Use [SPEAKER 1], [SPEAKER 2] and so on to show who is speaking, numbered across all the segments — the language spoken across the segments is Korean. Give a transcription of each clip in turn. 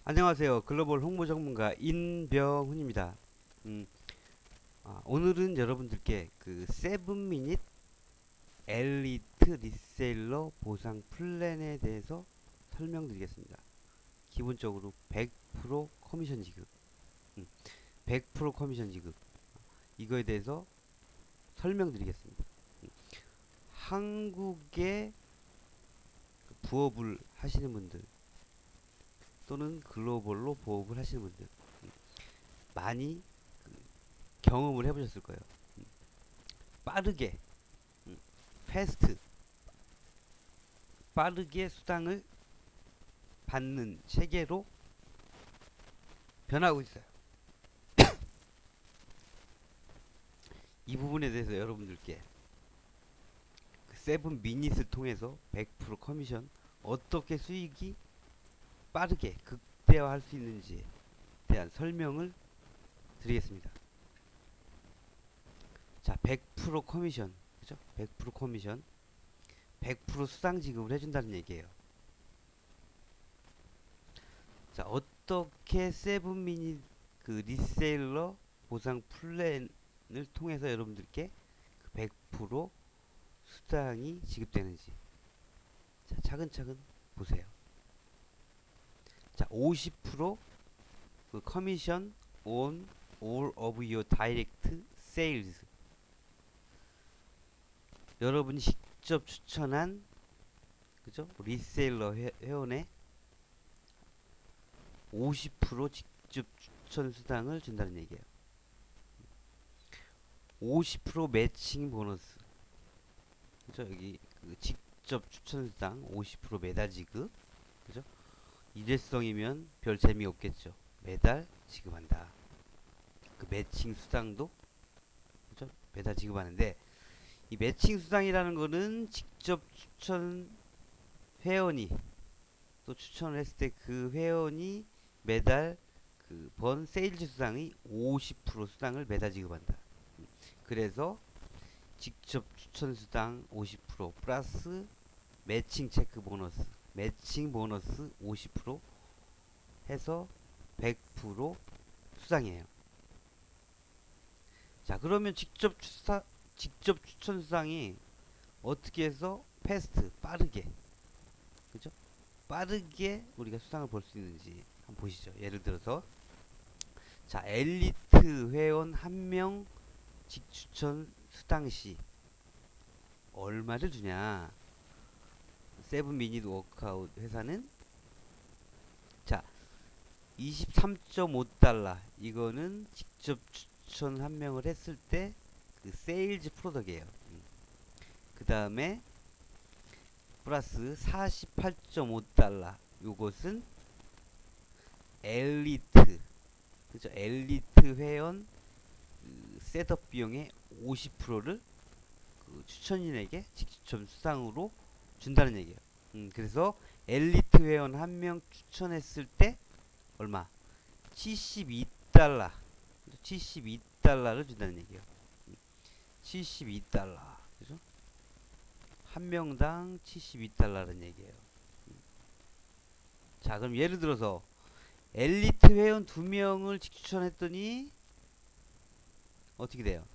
[SPEAKER 1] 안녕하세요. 글로벌 홍보 전문가 인병훈입니다. 음, 오늘은 여러분들께 그 세븐미닛 엘리트 리셀러 보상 플랜에 대해서 설명드리겠습니다. 기본적으로 100% 커미션 지급, 100% 커미션 지급, 이거에 대해서 설명드리겠습니다. 한국에 부업을 하시는 분들 또는 글로벌로 부업을 하시는 분들 많이 경험을 해보셨을 거예요. 빠르게, 패스트, 빠르게 수당을 받는 체계로 변하고 있어요. 이 부분에 대해서 여러분들께 그 세븐 미닛을 통해서 100% 커미션 어떻게 수익이 빠르게 극대화할 수 있는지에 대한 설명을 드리겠습니다. 자, 100% 커미션, 그죠? 100% 커미션, 100% 수당 지급을 해준다는 얘기예요. 자, 어떻게 세븐 미닛 그 리셀러 보상 플랜을 통해서 여러분들께 그 100% 수당이 지급되는지, 자, 차근차근 보세요. 자, 50%그 커미션 on all of your direct sales. 여러분이 직접 추천한, 그죠? 리셀러 회원의 50% 직접 추천 수당을 준다는 얘기예요. 50% 매칭 보너스. 그죠? 여기 그 직접 추천 수당 50% 매달 지급. 그죠? 일회성이면 별 재미없겠죠. 매달 지급한다. 그 매칭 수당도, 그죠? 매달 지급하는데, 이 매칭 수당이라는 거는 직접 추천 회원이 또 추천을 했을 때 그 회원이 매달 그 번 세일즈 수당의 50% 수당을 매달 지급한다. 그래서 직접 추천 수당 50% 플러스 매칭 체크 보너스, 매칭 보너스 50% 해서 100% 수당이에요. 자, 그러면 직접 추천 수당이 어떻게 해서 패스트, 빠르게, 그죠? 빠르게 우리가 수당을 볼 수 있는지 한번 보시죠. 예를 들어서, 자, 엘리트 회원 한 명 직추천 수당 시 얼마를 주냐? 세븐 미닛 워크아웃 회사는, 자, 23.5달러, 이거는 직접 추천 한 명을 했을 때 그 세일즈 프로덕이에요. 그 다음에 플러스 48.5달러, 요것은 엘리트, 그죠? 엘리트 회원 그 셋업 비용의 50%를 그 추천인에게 직접 수당으로 준다는 얘기예요. 그래서 엘리트 회원 한 명 추천했을 때 얼마? 72달러, 72달러를 준다는 얘기예요. 72달러, 그죠? 한 명당 72달러라는 얘기예요. 자, 그럼 예를 들어서 엘리트 회원 두 명을 추천했더니 어떻게 돼요?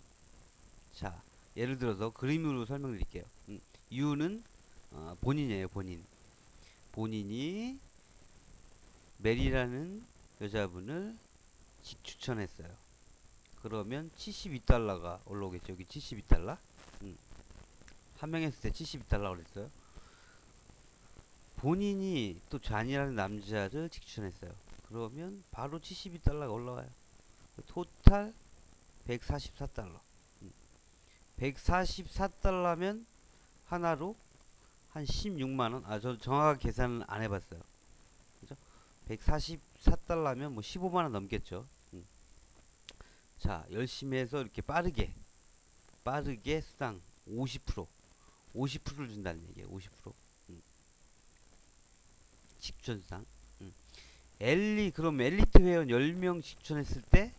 [SPEAKER 1] 자, 예를 들어서 그림으로 설명드릴게요. U는 본인이에요, 본인. 본인이 메리라는 여자분을 추천했어요. 그러면 72달러가 올라오겠죠. 여기 72달러. 한 명 했을 때 72달러 그랬어요. 본인이 또 잔이라는 남자를 추천했어요. 그러면 바로 72달러가 올라와요. 토탈 144달러. 144달러면 하나로 한 16만원. 저 정확하게 계산은 안 해봤어요. 그죠? 144달러면 뭐 15만원 넘겠죠. 자, 열심히 해서 이렇게 빠르게 수당 50%를 준다는 얘기예요. 50%. 직전 수당. 그럼 엘리트 회원 10명 직전했을 때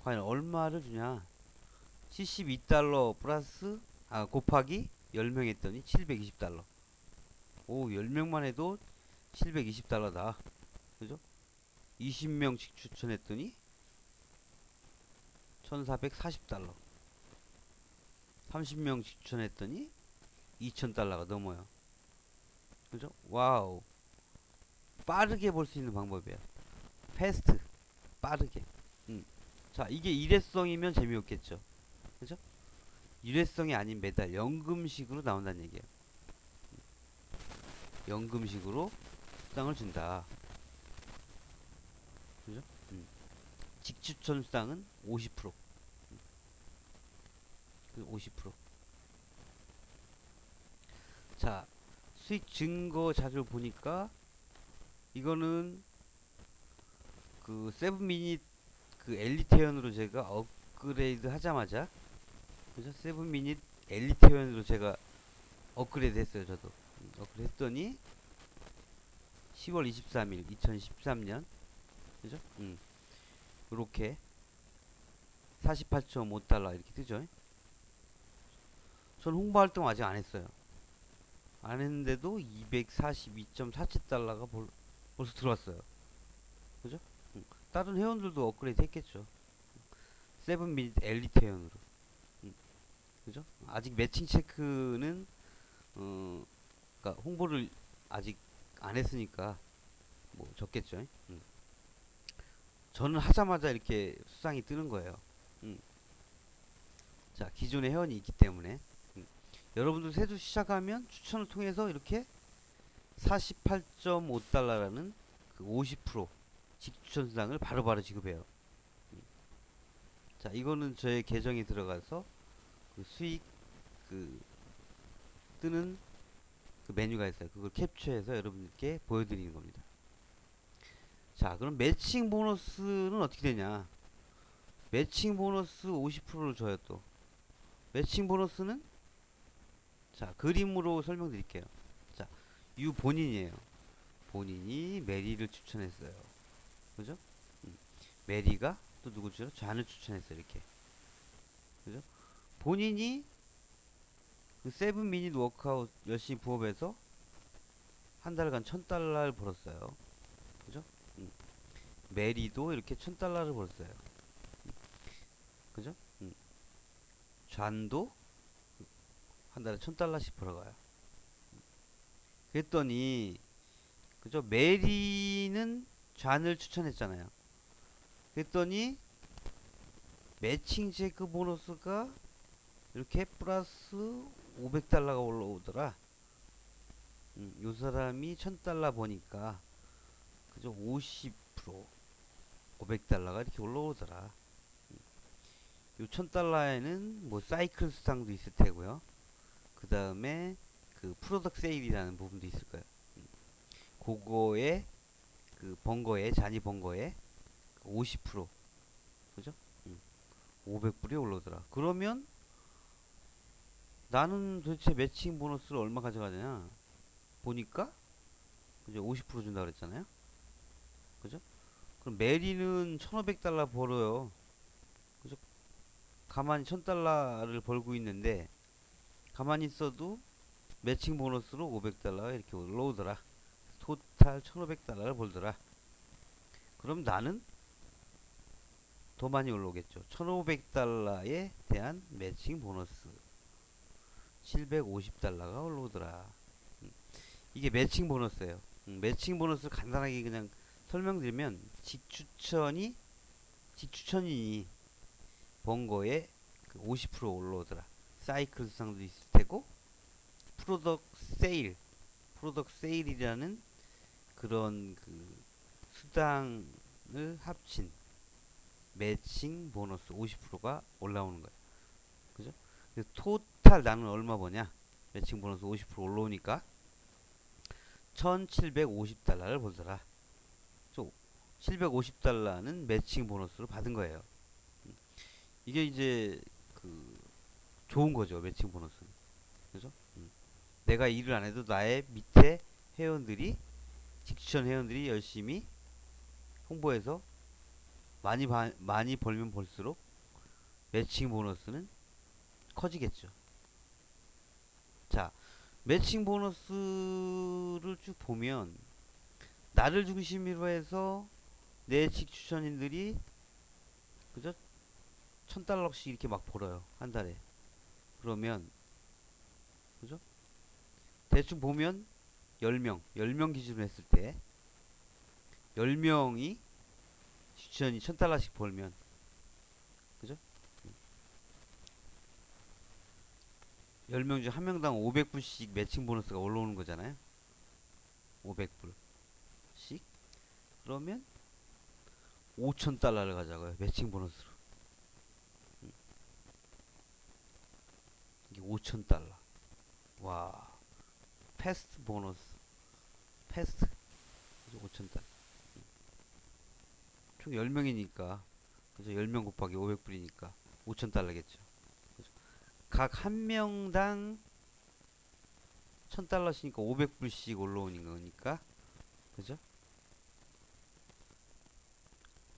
[SPEAKER 1] 과연 얼마를 주냐? 72달러 플러스 곱하기 10명 했더니 720달러. 오, 10명만 해도 720달러다. 그죠? 20명씩 추천했더니 1440달러. 30명씩 추천했더니 2000달러가 넘어요. 그죠? 와우. 빠르게 볼 수 있는 방법이야. 패스트. 빠르게. 자, 이게 일회성이면 재미없겠죠. 그죠? 일회성이 아닌 매달 연금식으로 나온다는 얘기예요. 연금식으로 수당을 준다. 그죠? 직추천 수당은 50%. 50%. 자, 수익 증거 자료를 보니까 이거는 그 세븐미닛 그 엘리트회원으로 제가 업그레이드 하자마자, 그죠? 세븐미닛 엘리트회원으로 제가 업그레이드 했어요. 저도 업그레이드 했더니 10월 23일 2013년, 그죠? 이렇게 48.5달러 이렇게 뜨죠. 전 홍보 활동 아직 안 했어요. 안 했는데도 242.47달러가 벌써 들어왔어요. 그죠? 다른 회원들도 업그레이드 했겠죠. 세븐미닛 엘리트 회원으로. 그죠? 아직 매칭 체크는 그러니까 홍보를 아직 안 했으니까 뭐 적겠죠. 저는 하자마자 이렇게 수상이 뜨는 거예요. 자, 기존의 회원이 있기 때문에 여러분들 새도 시작하면 추천을 통해서 이렇게 48.5달러라는 그 50% 직추천 수당을 바로바로 지급해요. 자, 이거는 저의 계정에 들어가서 그 수익 그 뜨는 그 메뉴가 있어요. 그걸 캡처해서 여러분들께 보여드리는 겁니다. 자, 그럼 매칭 보너스는 어떻게 되냐? 매칭 보너스 50%를 줘요. 또 매칭 보너스는, 자, 그림으로 설명드릴게요. 자, 유 본인이에요. 본인이 메리를 추천했어요. 그죠? 메리가 또 누구죠? 잔을 추천했어요. 이렇게. 그죠? 본인이 그 세븐 미닛 워크아웃 열심히 부업해서 한 달간 1000달러를 벌었어요. 그죠? 메리도 이렇게 1000달러를 벌었어요. 그죠? 잔도 한 달에 1000달러씩 벌어가요. 그랬더니, 그죠? 메리는 잔을 추천했잖아요. 그랬더니 매칭 체크 보너스가 이렇게 플러스 500달러가 올라오더라. 요 사람이 1000달러 보니까, 그죠? 50% 500달러가 이렇게 올라오더라. 요 1000달러에는 뭐 사이클 수당도 있을 테고요. 그 다음에 그 프로덕트 세일이라는 부분도 있을 거예요. 그거에 그 번거에 잔이 번거에 50%, 그죠? 500불이 올라오더라. 그러면 나는 도대체 매칭 보너스를 얼마 가져가냐 보니까, 그죠? 50% 준다 그랬잖아요. 그죠? 그럼 메리는 1500달러 벌어요. 그죠? 가만히 1000달러를 벌고 있는데 가만히 있어도 매칭 보너스로 500달러가 이렇게 올라오더라. 토탈 1500달러를 벌더라. 그럼 나는 더 많이 올라오겠죠. 1500달러에 대한 매칭 보너스 750달러가 올라오더라. 이게 매칭 보너스예요. 매칭 보너스 간단하게 그냥 설명드리면, 직추천이 번 거에 그 50% 올라오더라. 사이클 수상도 있을 테고, 프로덕트 세일이라는 그런 그 수당을 합친 매칭 보너스 50%가 올라오는 거예요. 그죠? 그래서 토탈 나는 얼마 버냐? 매칭 보너스 50% 올라오니까 1750달러를 벌더라. 750달러는 매칭 보너스로 받은 거예요. 이게 이제 그 좋은 거죠. 매칭 보너스는. 그죠? 내가 일을 안 해도 나의 밑에 회원들이, 직추천 회원들이 열심히 홍보해서 많이 벌면 벌수록 매칭 보너스는 커지겠죠. 자, 매칭 보너스를 쭉 보면 나를 중심으로 해서 내식 추천인들이 그죠? 1000달러씩 이렇게 막 벌어요. 한 달에. 그러면 그죠? 대충 보면 10명 기준으로 했을 때 10명이 추천이 1000달러씩 벌면 그죠? 10명 중 한 명당 500불씩 매칭 보너스가 올라오는 거잖아요. 500불씩. 그러면 5000달러를 가져가요. 매칭 보너스로. 이게 5000달러. 와. 패스트 보너스. 패스트. 5000달러. 총 10명이니까. 그죠? 10명 곱하기 500불이니까 5000달러겠죠. 각 한 명당 1000달러씩이니까 500불씩 올라오는 거니까. 그죠?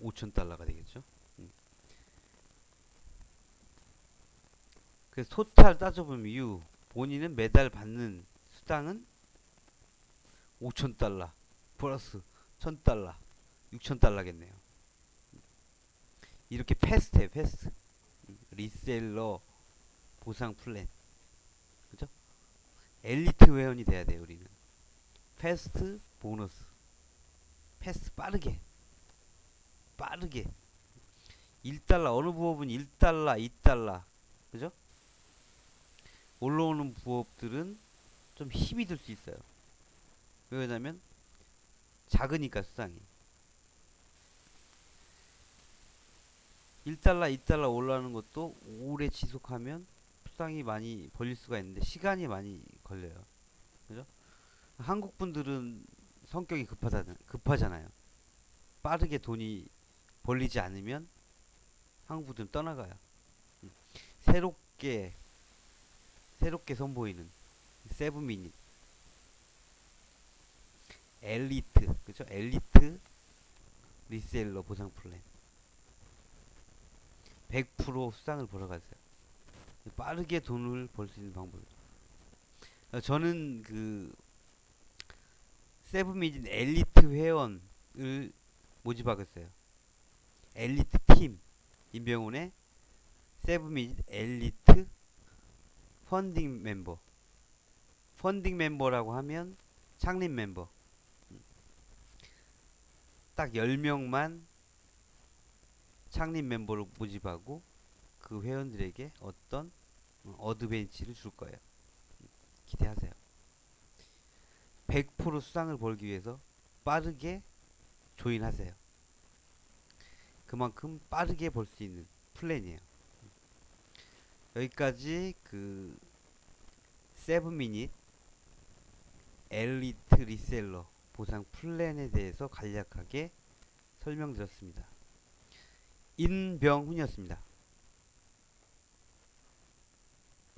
[SPEAKER 1] 5000달러가 되겠죠. 그래서 토탈 따져보면 본인은 매달 받는 수당은 5000달러 플러스 1000달러 6000달러겠네요. 이렇게 패스트해 패스트. 리셀러 보상 플랜. 그죠? 엘리트 회원이 돼야 돼요 우리는. 패스트 보너스. 패스트 빠르게 1달러 어느 부업은 1달러 2달러 그죠? 올라오는 부업들은 좀 힘이 들 수 있어요. 왜냐면 작으니까 수당이 1달러 2달러 올라가는 것도 오래 지속하면 수당이 많이 벌릴 수가 있는데 시간이 많이 걸려요. 그죠? 한국 분들은 성격이 급하잖아요. 빠르게 돈이 벌리지 않으면 한국 분들은 떠나가요. 음. 새롭게 선보이는 세븐미닛 엘리트 그죠? 엘리트 리셀러 보상 플랜 100% 수당을 벌어가세요. 빠르게 돈을 벌 수 있는 방법이죠. 저는 그 세븐미닛 엘리트 회원을 모집하겠어요. 엘리트 팀 임병훈의 세븐미닛 엘리트 펀딩 멤버. 펀딩 멤버라고 하면 창립 멤버. 딱 10명만 창립 멤버로 모집하고 그 회원들에게 어떤 어드벤치를 줄 거예요. 기대하세요. 100% 수당을 벌기 위해서 빠르게 조인하세요. 그만큼 빠르게 벌 수 있는 플랜이에요. 여기까지 그 세븐미닛 엘리트 리셀러 보상 플랜에 대해서 간략하게 설명드렸습니다. 인병훈이었습니다.